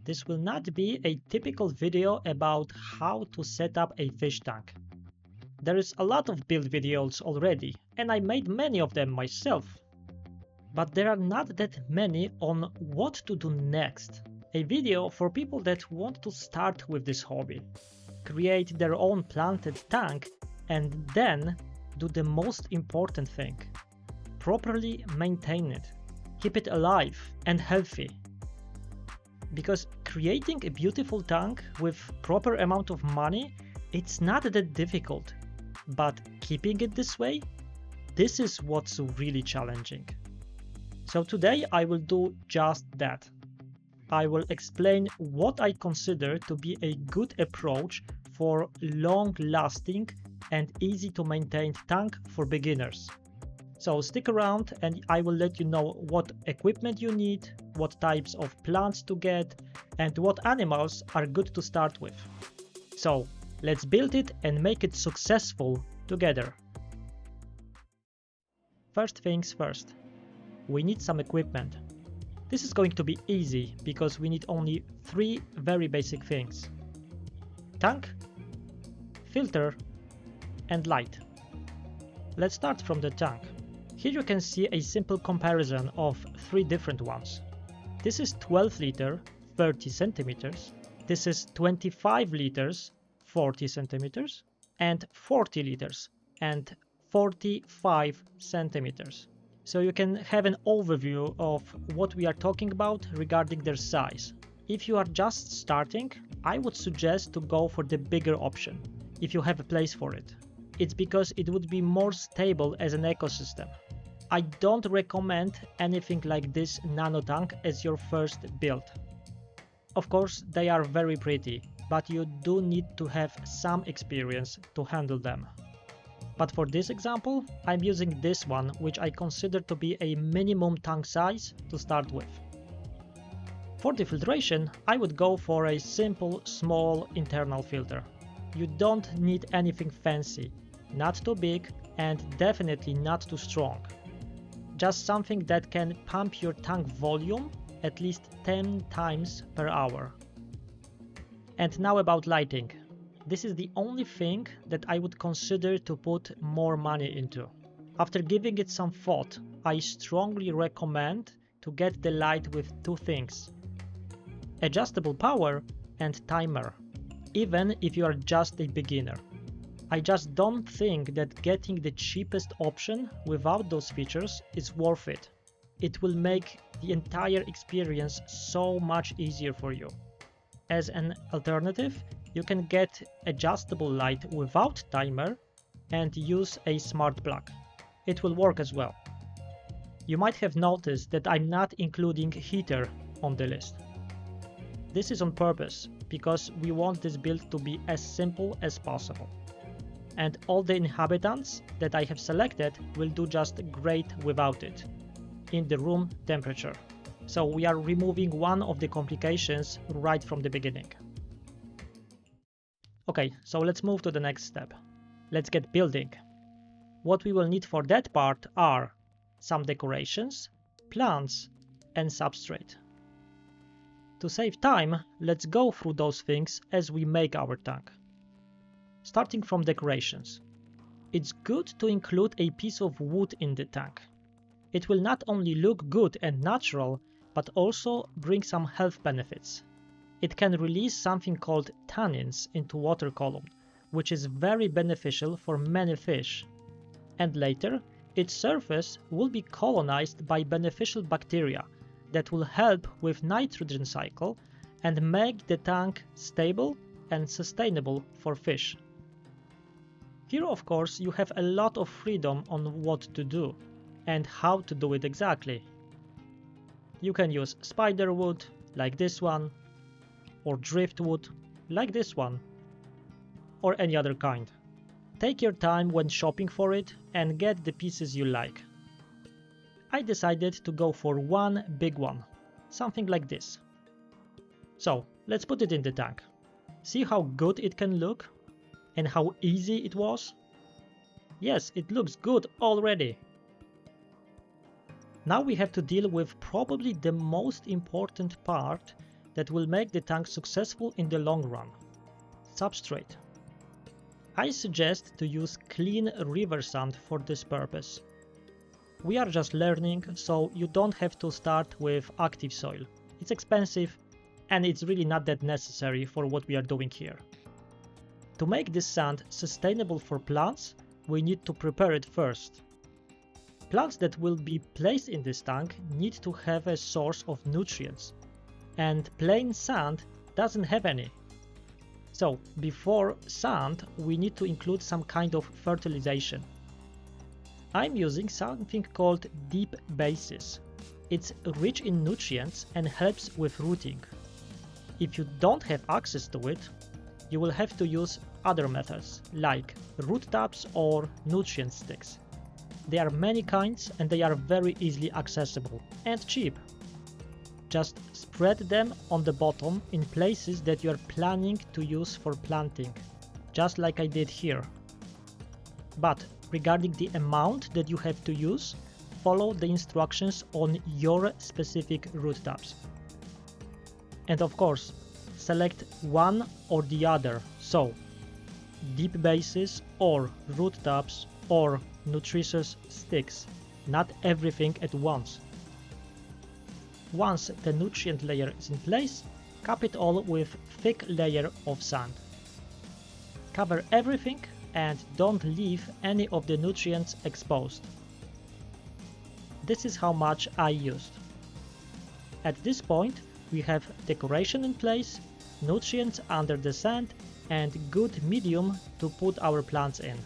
This will not be a typical video about how to set up a fish tank. There is a lot of build videos already, and I made many of them myself. But there are not that many on what to do next. A video for people that want to start with this hobby, create their own planted tank, and then do the most important thing. Properly maintain it. Keep it alive and healthy. Because creating a beautiful tank with proper amount of money, it's not that difficult. But keeping it this way, this is what's really challenging. So today I will do just that. I will explain what I consider to be a good approach for long-lasting and easy to maintain tank for beginners. So stick around and I will let you know what equipment you need, what types of plants to get, and what animals are good to start with. So let's build it and make it successful together. First things first, we need some equipment. This is going to be easy because we need only 3 very basic things: tank, filter, and light. Let's start from the tank. Here you can see a simple comparison of 3 different ones. This is 12 liter, 30 centimeters. This is 25 liters, 40 centimeters, and 40 liters and 45 centimeters. So you can have an overview of what we are talking about regarding their size. If you are just starting, I would suggest to go for the bigger option, if you have a place for it. It's because it would be more stable as an ecosystem. I don't recommend anything like this nano tank as your first build. Of course, they are very pretty, but you do need to have some experience to handle them. But for this example, I'm using this one, which I consider to be a minimum tank size to start with. For the filtration, I would go for a simple, small internal filter. You don't need anything fancy, not too big and definitely not too strong. Just something that can pump your tank volume at least 10 times per hour. And now about lighting. This is the only thing that I would consider to put more money into. After giving it some thought, I strongly recommend to get the light with 2 things: adjustable power and timer, even if you are just a beginner. I just don't think that getting the cheapest option without those features is worth it. It will make the entire experience so much easier for you. As an alternative, you can get adjustable light without timer and use a smart plug. It will work as well. You might have noticed that I'm not including heater on the list. This is on purpose because we want this build to be as simple as possible. And all the inhabitants that I have selected will do just great without it, in the room temperature. So we are removing one of the complications right from the beginning. Okay, so let's move to the next step. Let's get building. What we will need for that part are some decorations, plants, and substrate. To save time, let's go through those things as we make our tank. Starting from decorations. It's good to include a piece of wood in the tank. It will not only look good and natural, but also bring some health benefits. It can release something called tannins into water column, which is very beneficial for many fish. And later, its surface will be colonized by beneficial bacteria that will help with nitrogen cycle and make the tank stable and sustainable for fish. Here, of course, you have a lot of freedom on what to do and how to do it exactly. You can use SpiderWood, like this one, or driftwood, like this one, or any other kind. Take your time when shopping for it and get the pieces you like. I decided to go for one big one, something like this. So let's put it in the tank. See how good it can look and how easy it was? Yes, it looks good already. Now we have to deal with probably the most important part, that will make the tank successful in the long run. Substrate. I suggest to use clean river sand for this purpose. We are just learning, so you don't have to start with active soil. It's expensive and it's really not that necessary for what we are doing here. To make this sand sustainable for plants, we need to prepare it first. Plants that will be placed in this tank need to have a source of nutrients, and plain sand doesn't have any. So, before sand, we need to include some kind of fertilization. I'm using something called deep bases. It's rich in nutrients and helps with rooting. If you don't have access to it, you will have to use other methods, like root taps or nutrient sticks. There are many kinds and they are very easily accessible and cheap. Just spread them on the bottom in places that you are planning to use for planting, just like I did here. But regarding the amount that you have to use, follow the instructions on your specific root taps. And of course, select one or the other, so deep bases or root taps or nutritious sticks, not everything at once. Once the nutrient layer is in place, cap it all with thick layer of sand. Cover everything and don't leave any of the nutrients exposed. This is how much I used. At this point, we have decoration in place, nutrients under the sand, and good medium to put our plants in.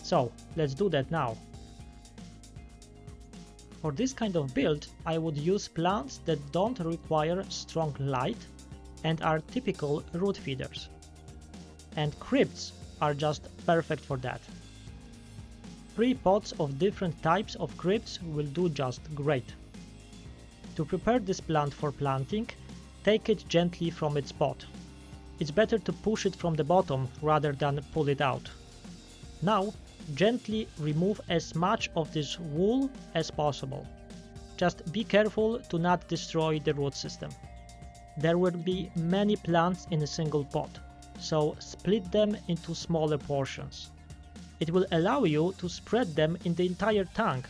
So, let's do that now. For this kind of build, I would use plants that don't require strong light and are typical root feeders. And crypts are just perfect for that. 3 pots of different types of crypts will do just great. To prepare this plant for planting, take it gently from its pot. It's better to push it from the bottom rather than pull it out. Now, gently remove as much of this wool as possible. Just be careful to not destroy the root system. There will be many plants in a single pot, so split them into smaller portions. It will allow you to spread them in the entire tank,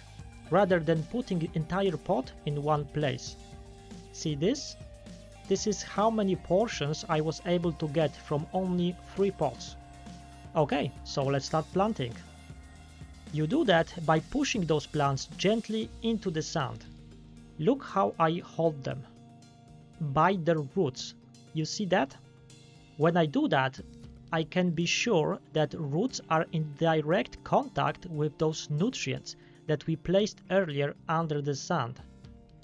rather than putting the entire pot in one place. See this? This is how many portions I was able to get from only 3 pots. Okay, so let's start planting. You do that by pushing those plants gently into the sand. Look how I hold them. By their roots. You see that? When I do that, I can be sure that roots are in direct contact with those nutrients that we placed earlier under the sand.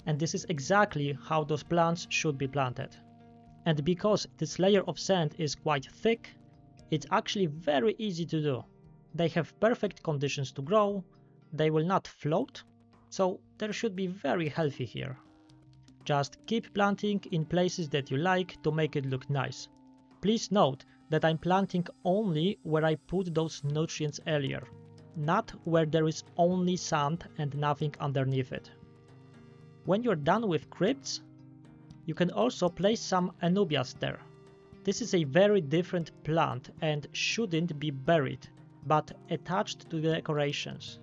And this is exactly how those plants should be planted. And because this layer of sand is quite thick, it's actually very easy to do. They have perfect conditions to grow, they will not float, so they should be very healthy here. Just keep planting in places that you like to make it look nice. Please note that I'm planting only where I put those nutrients earlier, not where there is only sand and nothing underneath it. When you're done with crypts, you can also place some anubias there. This is a very different plant and shouldn't be buried, but attached to the decorations.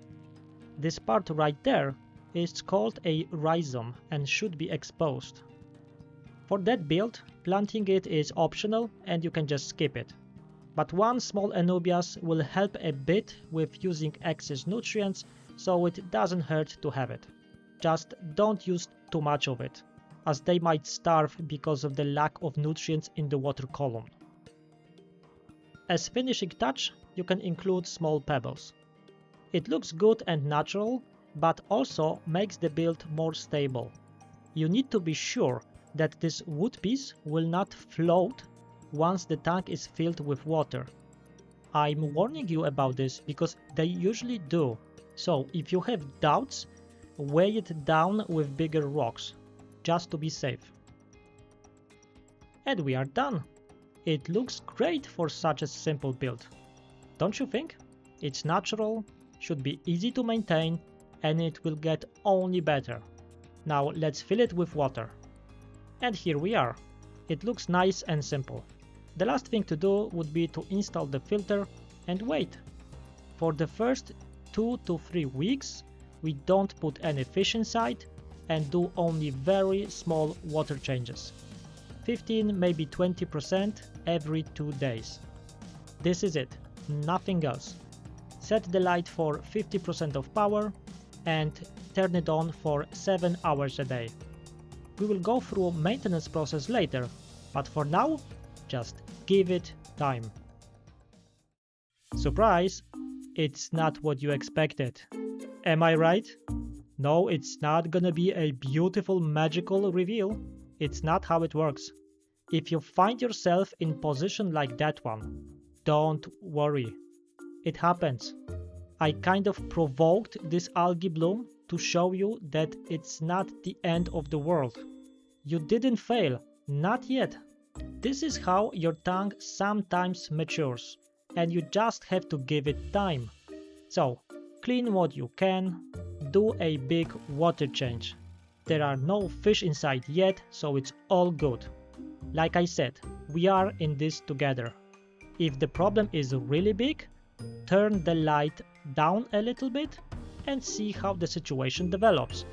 This part right there is called a rhizome and should be exposed. For that build, planting it is optional and you can just skip it. But one small anubias will help a bit with using excess nutrients, so it doesn't hurt to have it. Just don't use too much of it, as they might starve because of the lack of nutrients in the water column. As finishing touch, you can include small pebbles. It looks good and natural, but also makes the build more stable. You need to be sure that this wood piece will not float once the tank is filled with water. I'm warning you about this because they usually do, so if you have doubts, weigh it down with bigger rocks, just to be safe. And we are done. It looks great for such a simple build. Don't you think? It's natural, should be easy to maintain, and it will get only better. Now let's fill it with water. And here we are. It looks nice and simple. The last thing to do would be to install the filter and wait. For the first 2 to 3 weeks, we don't put any fish inside and do only very small water changes. 15, maybe 20% every 2 days. This is it, nothing else. Set the light for 50% of power and turn it on for 7 hours a day. We will go through maintenance process later, but for now, just give it time. Surprise! It's not what you expected. Am I right? No, it's not gonna be a beautiful magical reveal. It's not how it works. If you find yourself in position like that one, don't worry. It happens. I kind of provoked this algae bloom to show you that it's not the end of the world. You didn't fail, not yet. This is how your tank sometimes matures, and you just have to give it time. So, clean what you can, do a big water change. There are no fish inside yet, so it's all good. Like I said, we are in this together. If the problem is really big, turn the light down a little bit and see how the situation develops.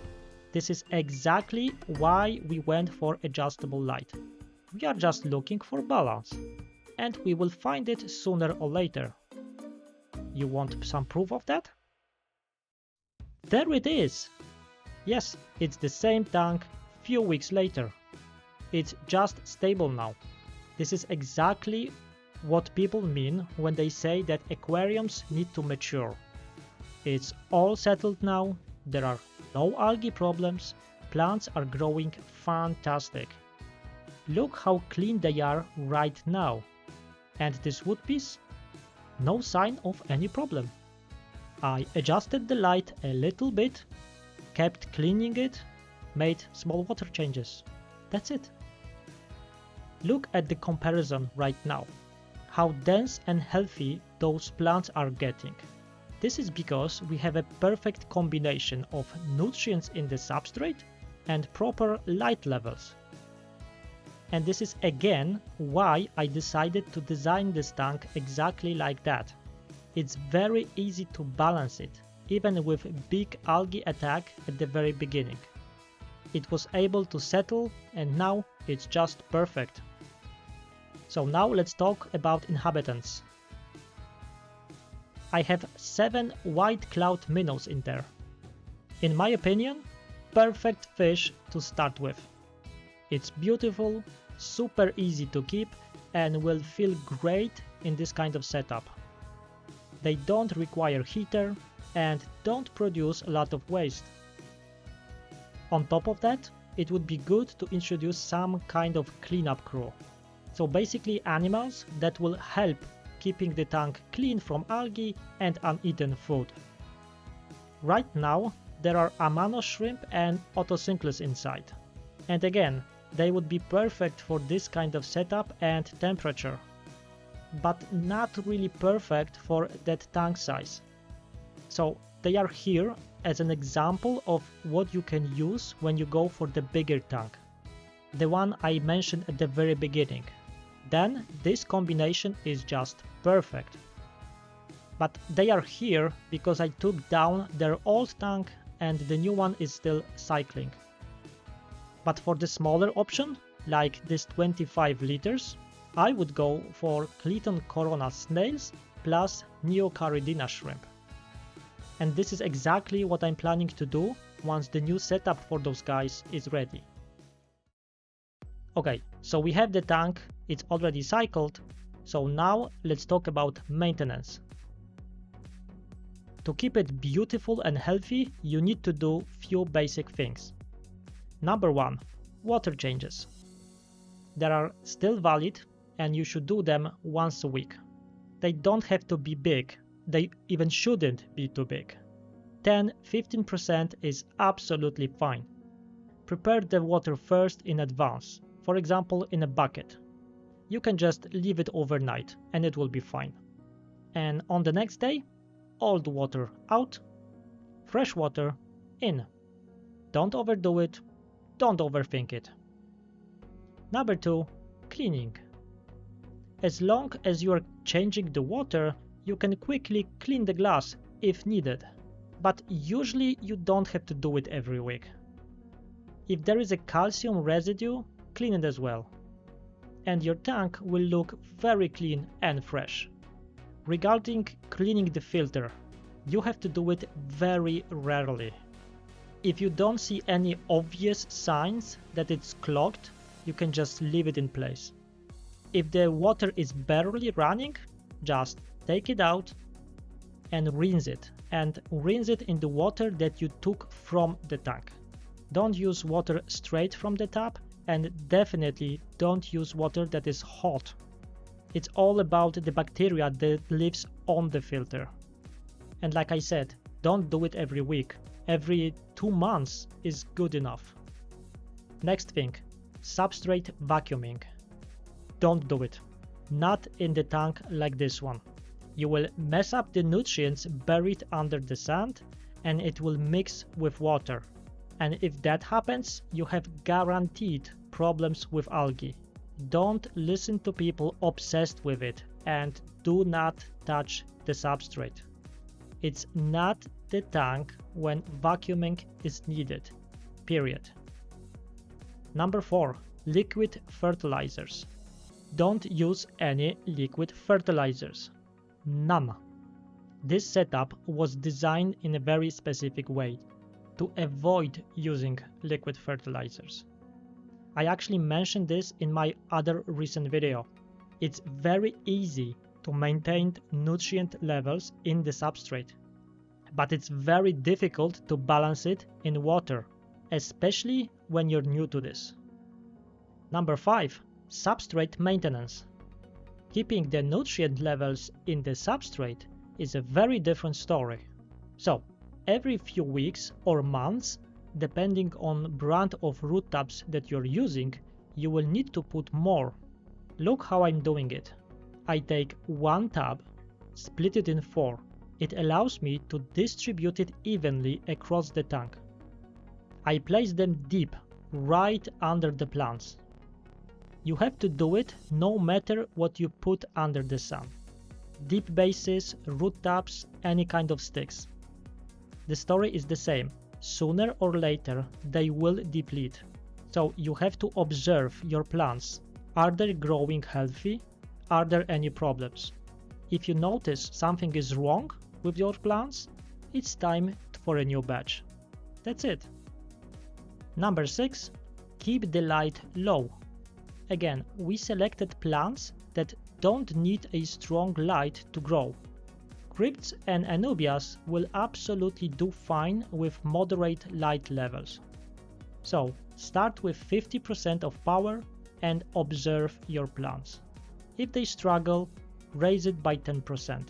This is exactly why we went for adjustable light. We are just looking for balance, and we will find it sooner or later. You want some proof of that? There it is! Yes, it's the same tank few weeks later. It's just stable now. This is exactly what people mean when they say that aquariums need to mature. It's all settled now, there are no algae problems, plants are growing fantastic. Look how clean they are right now. And this wood piece? No sign of any problem. I adjusted the light a little bit, kept cleaning it, made small water changes. That's it. Look at the comparison right now. How dense and healthy those plants are getting. This is because we have a perfect combination of nutrients in the substrate and proper light levels. And this is again why I decided to design this tank exactly like that. It's very easy to balance it, even with big algae attack at the very beginning. It was able to settle and now it's just perfect. So now let's talk about inhabitants. I have 7 white cloud minnows in there. In my opinion, perfect fish to start with. It's beautiful, super easy to keep and will feel great in this kind of setup. They don't require heater and don't produce a lot of waste. On top of that, it would be good to introduce some kind of cleanup crew. So basically animals that will help keeping the tank clean from algae and uneaten food. Right now, there are amano shrimp and Otocinclus inside. And again, they would be perfect for this kind of setup and temperature, but not really perfect for that tank size. So they are here as an example of what you can use when you go for the bigger tank. The one I mentioned at the very beginning. Then this combination is just perfect. But they are here because I took down their old tank and the new one is still cycling. But for the smaller option, like this 25 liters, I would go for Cleton corona snails plus Neocaridina shrimp. And this is exactly what I'm planning to do once the new setup for those guys is ready. Okay, so we have the tank, it's already cycled, so now let's talk about maintenance. To keep it beautiful and healthy, you need to do few basic things. Number 1, water changes. They are still valid and you should do them once a week. They don't have to be big, they even shouldn't be too big. 10-15% is absolutely fine. Prepare the water first in advance, for example in a bucket. You can just leave it overnight and it will be fine. And on the next day, old water out, fresh water in. Don't overdo it, don't overthink it. Number 2. Cleaning. As long as you are changing the water, you can quickly clean the glass if needed, but usually you don't have to do it every week. If there is a calcium residue, clean it as well, and your tank will look very clean and fresh. Regarding cleaning the filter, you have to do it very rarely. If you don't see any obvious signs that it's clogged, you can just leave it in place. If the water is barely running, just take it out and rinse it in the water that you took from the tank. Don't use water straight from the tap, and definitely don't use water that is hot. It's all about the bacteria that lives on the filter. And like I said, don't do it every week. Every 2 months is good enough. Next thing, substrate vacuuming. Don't do it. Not in the tank like this one. You will mess up the nutrients buried under the sand, and it will mix with water. And if that happens, you have guaranteed problems with algae. Don't listen to people obsessed with it, and do not touch the substrate. It's not the tank when vacuuming is needed. Period. Number 4. Liquid fertilizers. Don't use any liquid fertilizers. None. This setup was designed in a very specific way to avoid using liquid fertilizers. I actually mentioned this in my other recent video. It's very easy to maintain nutrient levels in the substrate, but it's very difficult to balance it in water, especially when you're new to this. Number 5. Substrate maintenance. Keeping the nutrient levels in the substrate is a very different story. So, every few weeks or months, depending on brand of root tabs that you're using, you will need to put more. Look how I'm doing it. I take one tab, split it in 4. It allows me to distribute it evenly across the tank. I place them deep, right under the plants. You have to do it no matter what you put under the sun. Deep bases, root tabs, any kind of sticks. The story is the same. Sooner or later, they will deplete. So you have to observe your plants. Are they growing healthy? Are there any problems? If you notice something is wrong with your plants, it's time for a new batch. That's it. Number 6. Keep the light low. Again, we selected plants that don't need a strong light to grow. Crypts and anubias will absolutely do fine with moderate light levels. So, start with 50% of power and observe your plants. If they struggle, raise it by 10%.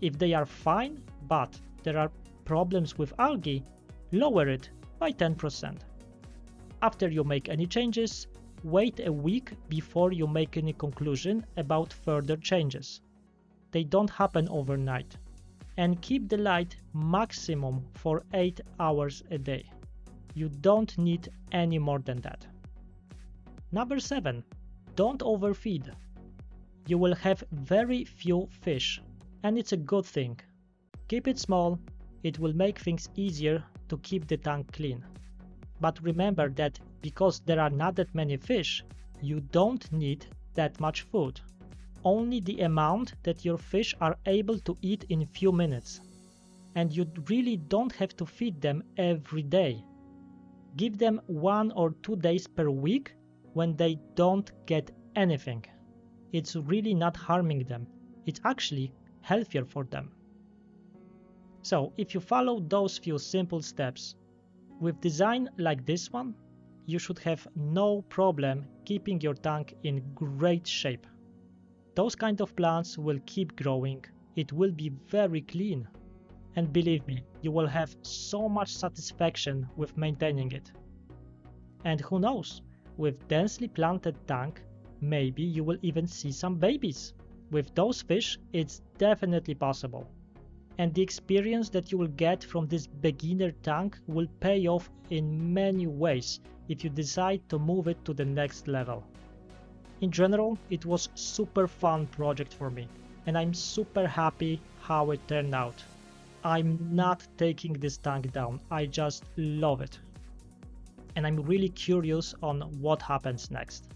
If they are fine, but there are problems with algae, lower it by 10%. After you make any changes, wait a week before you make any conclusion about further changes. They don't happen overnight. And keep the light maximum for 8 hours a day. You don't need any more than that. Number 7. Don't overfeed. You will have very few fish, and it's a good thing. Keep it small, it will make things easier to keep the tank clean. But remember that because there are not that many fish, you don't need that much food. Only the amount that your fish are able to eat in few minutes. And you really don't have to feed them every day. Give them 1 or 2 days per week when they don't get anything. It's really not harming them. It's actually healthier for them. So if you follow those few simple steps, with design like this one, you should have no problem keeping your tank in great shape. Those kind of plants will keep growing, it will be very clean, and believe me, you will have so much satisfaction with maintaining it. And who knows, with densely planted tank, maybe you will even see some babies. With those fish, it's definitely possible. And the experience that you will get from this beginner tank will pay off in many ways if you decide to move it to the next level. In general, it was super fun project for me, and I'm super happy how it turned out. I'm not taking this tank down, I just love it. And I'm really curious on what happens next.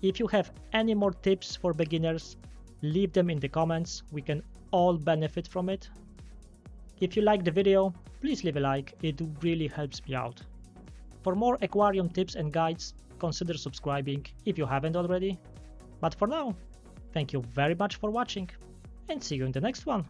If you have any more tips for beginners, leave them in the comments, we can all benefit from it. If you liked the video, please leave a like, it really helps me out. For more aquarium tips and guides, consider subscribing if you haven't already. But for now, thank you very much for watching, and see you in the next one.